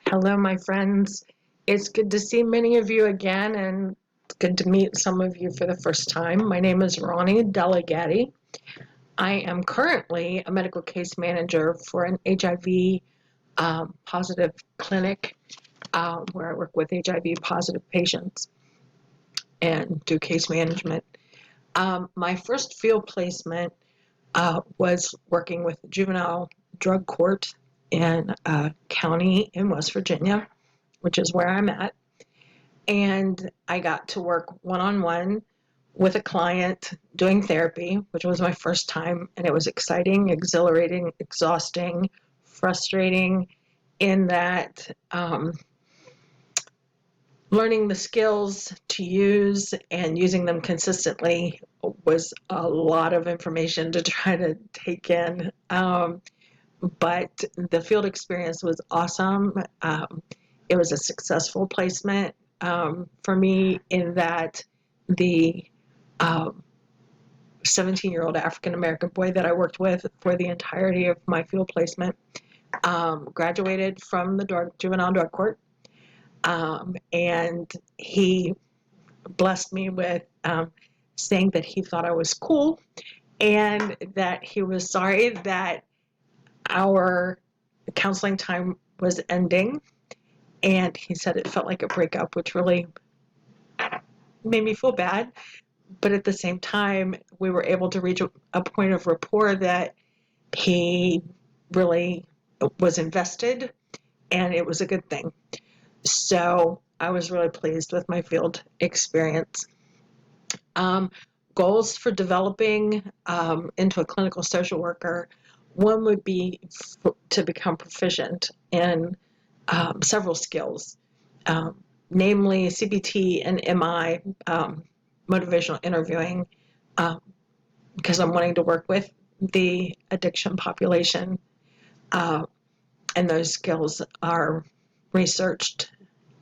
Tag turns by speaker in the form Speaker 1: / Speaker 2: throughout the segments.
Speaker 1: Hello, my friends. It's good to see many of you again, and it's good to meet some of you for the first time. My name is Ronnie Delegati. I am currently a medical case manager for an HIV positive clinic where I work with HIV positive patients and do case management. My first field placement was working with the Juvenile Drug Court in a county in West Virginia, which is where I'm at. And I got to work one-on-one with a client doing therapy, which was my first time. And it was exciting, exhilarating, exhausting, frustrating in that learning the skills to use and using them consistently was a lot of information to try to take in. But the field experience was awesome. It was a successful placement for me in that the 17-year-old African-American boy that I worked with for the entirety of my field placement graduated from the juvenile drug court. And he blessed me with saying that he thought I was cool and that he was sorry that our counseling time was ending. And he said it felt like a breakup, which really made me feel bad. But at the same time, we were able to reach a point of rapport that he really was invested, and it was a good thing. So I was really pleased with my field experience. Goals for developing into a clinical social worker. One would be to become proficient in several skills, namely CBT and MI, motivational interviewing, because I'm wanting to work with the addiction population, and those skills are researched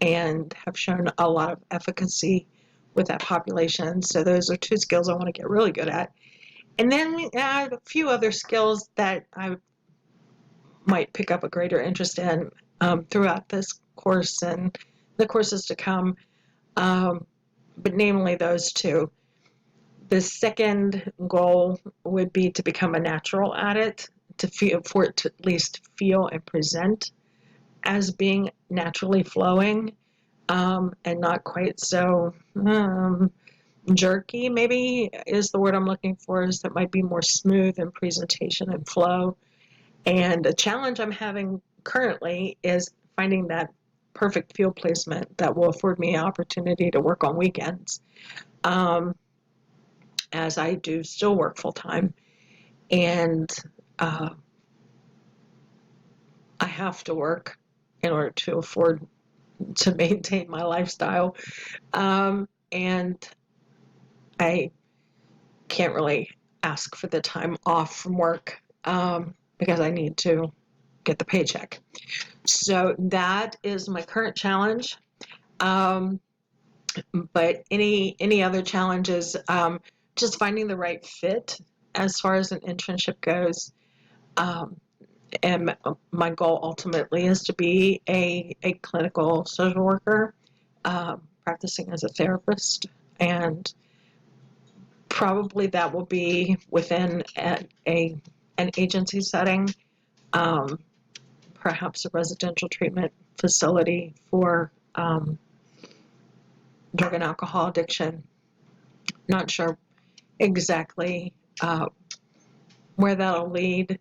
Speaker 1: and have shown a lot of efficacy with that population. So those are two skills I want to get really good at. And then a few other skills that I might pick up a greater interest in throughout this course and the courses to come, but namely those two. The second goal would be to become a natural at it, for it to at least feel and present as being naturally flowing, and not quite so jerky, maybe is the word I'm looking for, is that might be more smooth in presentation and flow. And the challenge I'm having currently is finding that perfect field placement that will afford me an opportunity to work on weekends, as I do still work full-time. And I have to work in order to afford to maintain my lifestyle. And I can't really ask for the time off from work because I need to get the paycheck. So that is my current challenge. But any other challenges, just finding the right fit as far as an internship goes. And my goal ultimately is to be a clinical social worker, practicing as a therapist, and probably that will be within an agency setting, perhaps a residential treatment facility for drug and alcohol addiction. Not sure exactly where that'll lead,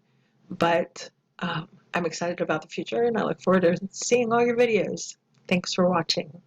Speaker 1: but I'm excited about the future, and I look forward to seeing all your videos. Thanks for watching.